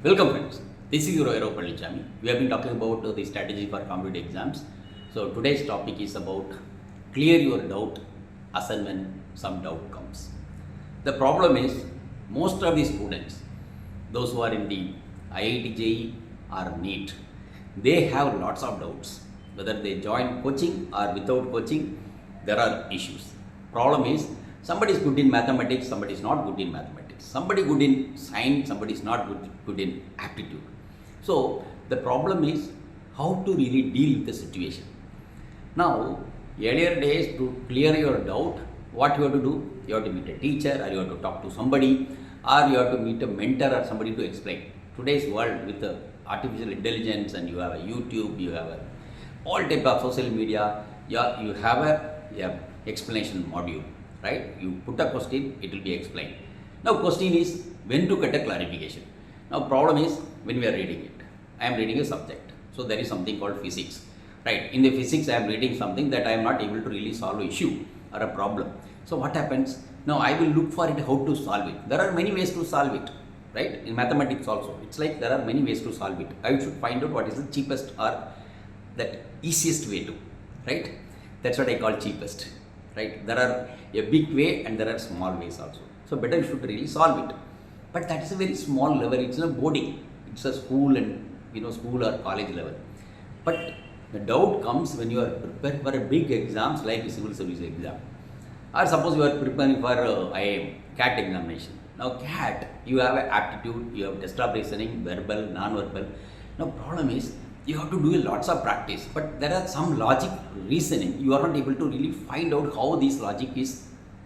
Welcome friends, this is your Vairava Palanichamy. We have been talking about the strategy for competitive exams. So today's topic is about clear your doubt as and when some doubt comes. The problem is most of the students, those who are in the IIT JEE or NEET, they have lots of doubts. Whether they join coaching or without coaching, there are issues. Problem is somebody is good in mathematics, somebody is not good in mathematics. Somebody good in science, somebody is not good in aptitude. So the problem is how to really deal with the situation. Now, earlier days, to clear your doubt, what you have to do? You have to meet a teacher, or you have to talk to somebody, or you have to meet a mentor or somebody to explain. Today's world with the artificial intelligence, and you have a YouTube, you have all type of social media, you have a explanation module, right? You put a question, it will be explained. Now question is when to get a clarification. Now problem is when we are reading it. I am reading a subject. So there is something called physics. Right. In the physics I am reading something that I am not able to really solve an issue or a problem. So what happens? Now I will look for it how to solve it. There are many ways to solve it. Right. In mathematics also. It's like there are many ways to solve it. I should find out what is the cheapest or that easiest way to. Right. That's what I call cheapest. Right. There are a big way and there are small ways also. So better you should really solve it. But that is a very small level. It's a boarding. It's a school and school or college level. But the doubt comes when you are prepared for a big exams like a civil service exam. Or suppose you are preparing for IIM, CAT examination. Now CAT, you have an aptitude, you have test of reasoning, verbal, non-verbal. Now problem is you have to do lots of practice. But there are some logic reasoning. You are not able to really find out how this logic is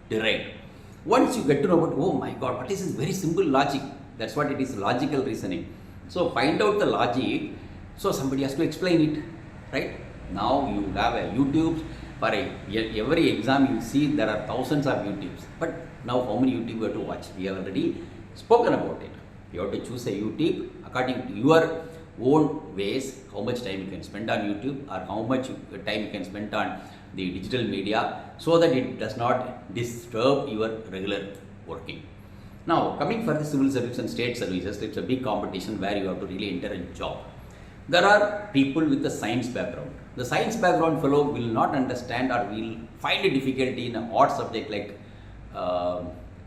derived. Once you get to know about, oh my God, what is this very simple logic? That's what it is, logical reasoning. So find out the logic. So somebody has to explain it, right? Now you have a YouTube. For every exam you see there are thousands of YouTubes. But now how many YouTube you have to watch? We have already spoken about it. You have to choose a YouTube according to your own ways, how much time you can spend on YouTube or how much time you can spend on the digital media so that it does not disturb your regular working. Now coming for the civil service and state services, it's a big competition where you have to really enter a job. There are people with a science background. The science background fellow will not understand or will find a difficulty in an odd subject like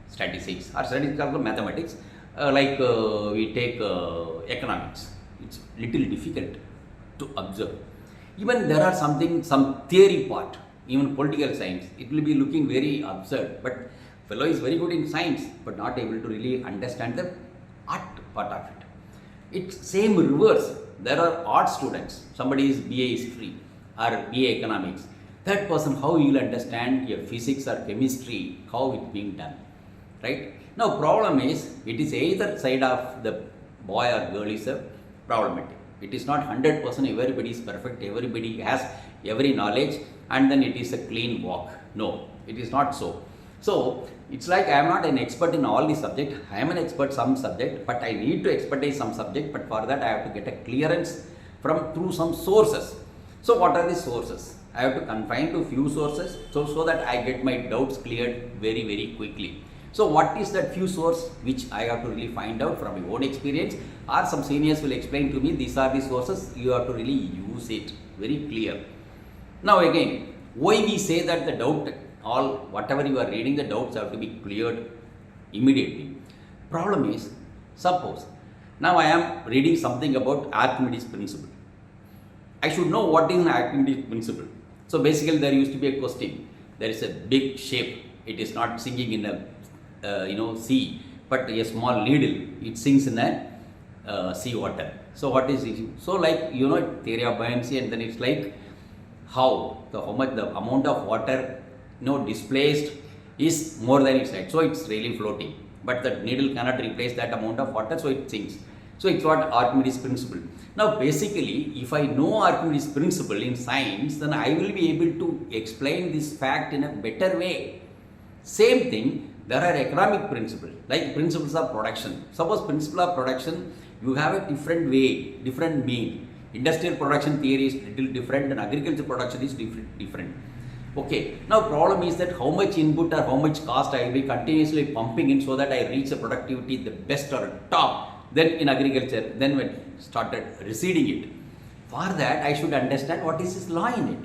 statistics or statistical mathematics, we take economics. It's little difficult to observe. Even there are some theory part, even political science, it will be looking very absurd. But fellow is very good in science, but not able to really understand the art part of it. It's same reverse. There are art students. Somebody is BA history or BA economics. That person, how you will understand your physics or chemistry, how it's being done, right? Now problem is, it is either side of the boy or girl is a problematic. It is not 100% everybody is perfect, everybody has every knowledge and then it is a clean walk. No, it is not so. So, it's like I am not an expert in all the subject, I am an expert some subject, but I need to expertise some subject, but for that I have to get a clearance through some sources. So, what are the sources? I have to confine to few sources so that I get my doubts cleared very, very quickly. So what is that few source which I have to really find out from my own experience, or some seniors will explain to me, these are the sources, you have to really use it very clear. Now again, why we say that the doubt, whatever you are reading, the doubts have to be cleared immediately. Problem is, suppose, now I am reading something about Archimedes principle. I should know what is an Archimedes principle. So basically there used to be a question. There is a big shape. It is not sinking in a sea, but a small needle, it sinks in a sea water. So what is it? So like, theory of buoyancy, and then it's like how the amount of water displaced is more than its height. So it's really floating, but the needle cannot replace that amount of water, so it sinks. So it's what Archimedes principle. Now basically, if I know Archimedes principle in science, then I will be able to explain this fact in a better way. Same thing, there are economic principles, like principles of production. Suppose principle of production, you have a different way, different mean. Industrial production theory is little different and agriculture production is different. Okay, now problem is that how much input or how much cost I will be continuously pumping in so that I reach the productivity the best or top. then in agriculture, then when started receding it. For that, I should understand what is this law in it.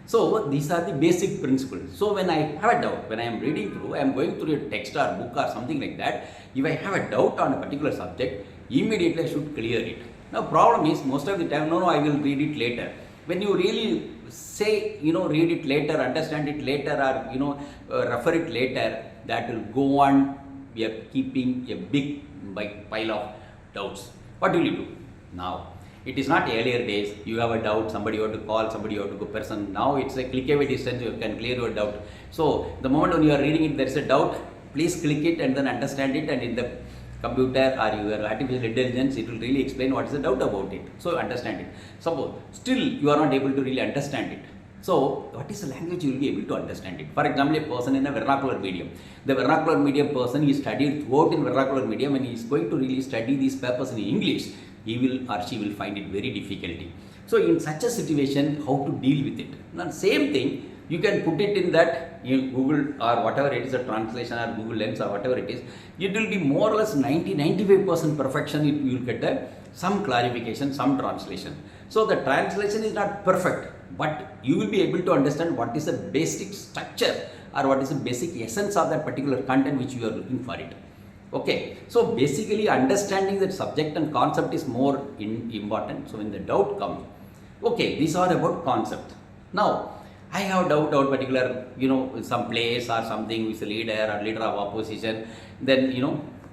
So these are the basic principles. So when I have a doubt, when I am reading through, I am going through a text or book or something like that, if I have a doubt on a particular subject, immediately I should clear it. Now problem is, most of the time, no, I will read it later. When you really say, read it later, understand it later, or refer it later, that will go on. We are keeping a big pile of doubts. What will you do? Now, it is not earlier days, you have a doubt, somebody you have to call, somebody you have to go person. Now it's a click away distance, you can clear your doubt. So the moment when you are reading it, there is a doubt, please click it and then understand it, and in the computer or your artificial intelligence, it will really explain what is the doubt about it. So understand it. Suppose still you are not able to really understand it. So what is the language you will be able to understand it? For example, a person in a vernacular medium. The vernacular medium person, he studied throughout in vernacular medium, and he is going to really study these papers in English, he will or she will find it very difficulty. So in such a situation, how to deal with it? Now same thing, you can put it in that in Google or whatever it is, a translation or Google Lens or whatever it is, it will be more or less 90-95% perfection. You will get some clarification, some translation. So the translation is not perfect, but you will be able to understand what is the basic structure or what is the basic essence of that particular content which you are looking for it. Okay, so basically understanding that subject and concept is more important. So when the doubt comes, okay, these are about concept. Now, I have doubt about particular, some place or something with a leader or leader of opposition, then,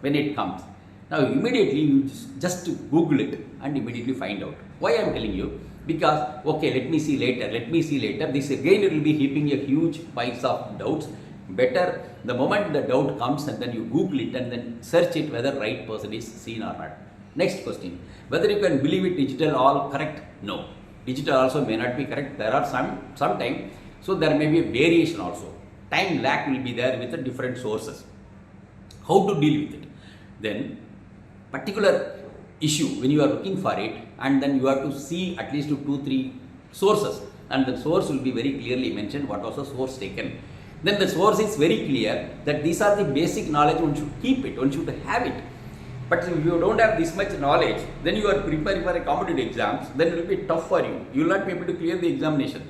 when it comes. Now, immediately you just Google it and immediately find out. Why I am telling you? Because, okay, let me see later. This again, it will be heaping a huge piles of doubts. Better the moment the doubt comes and then you Google it and then search it whether right person is seen or not. Next question, whether you can believe it digital all correct? No. Digital also may not be correct. There are some time, so there may be a variation also. Time lag will be there with the different sources. How to deal with it? Then particular issue, when you are looking for it, and then you have to see at least 2-3 sources, and the source will be very clearly mentioned what was the source taken. Then the source is very clear that these are the basic knowledge, one should keep it, one should have it. But if you don't have this much knowledge, then you are preparing for a competitive exams, then it will be tough for you. You will not be able to clear the examination.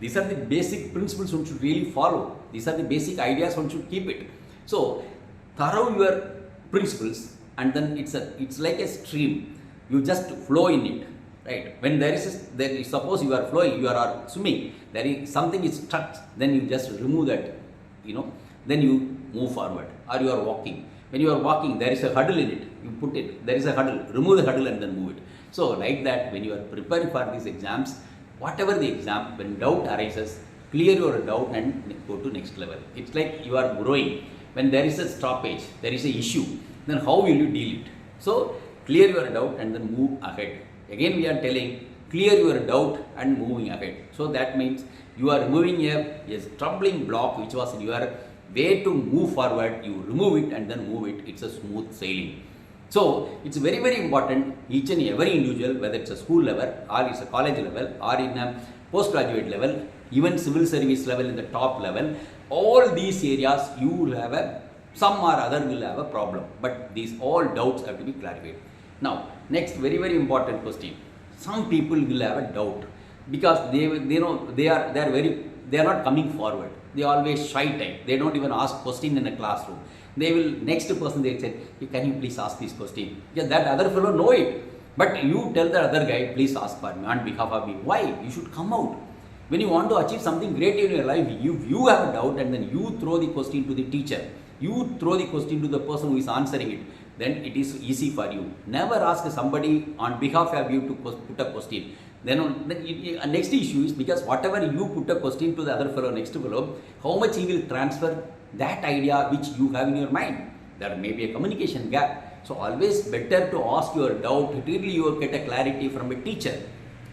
These are the basic principles one should really follow. These are the basic ideas, one should keep it. So, thorough your principles, and then it's like a stream. You just flow in it, right? When suppose you are flowing, you are swimming, there is something is stuck, then you just remove that, then you move forward. Or you are walking. When you are walking, there is a hurdle in it. You put it, there is a hurdle, remove the hurdle and then move it. So like that, when you are preparing for these exams, whatever the exam, when doubt arises, clear your doubt and go to next level. It's like you are growing. When there is a stoppage, there is an issue, then how will you deal it? So clear your doubt and then move ahead. Again we are telling, clear your doubt and moving ahead. So that means you are removing a troubling block which was in your way to move forward, you remove it and then move it. It's a smooth sailing. So it's very, very important, each and every individual, whether it's a school level or it's a college level or in a postgraduate level, even civil service level in the top level, all these areas you will have some or other will have a problem. But these all doubts have to be clarified. Now, next very, very important question. Some people will have a doubt because they are not coming forward. They always shy type. They don't even ask question in a classroom. They will, next person they say, can you please ask this question? Yeah, that other fellow know it. But you tell the other guy, please ask for me on behalf of me. Why? You should come out. When you want to achieve something great in your life, you have a doubt and then you throw the question to the teacher. You throw the question to the person who is answering it. Then it is easy for you. Never ask somebody on behalf of you to put a question. Then next issue is because whatever you put a question to the other fellow, next fellow, how much he will transfer that idea which you have in your mind. There may be a communication gap. So always better to ask your doubt, really you will get a clarity from a teacher,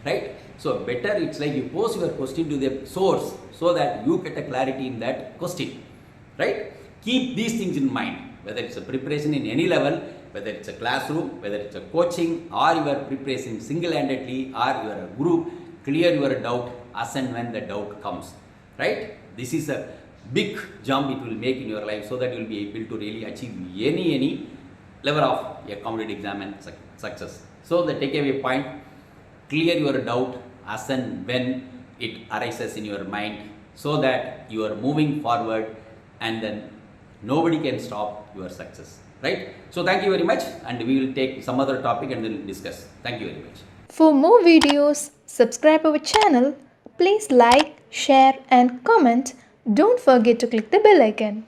right? So better it's like you pose your question to the source so that you get a clarity in that question, right? Keep these things in mind, whether it's a preparation in any level, whether it's a classroom, whether it's a coaching, or you are preparing single-handedly, or you are a group, clear your doubt as and when the doubt comes, right? This is a big jump it will make in your life so that you will be able to really achieve any level of a competitive exam and success. So the takeaway point, clear your doubt as and when it arises in your mind so that you are moving forward and then nobody can stop your success, right? So thank you very much, and we will take some other topic and then discuss. Thank you very much. For more videos, subscribe our channel. Please like, share and comment. Don't forget to click the bell icon.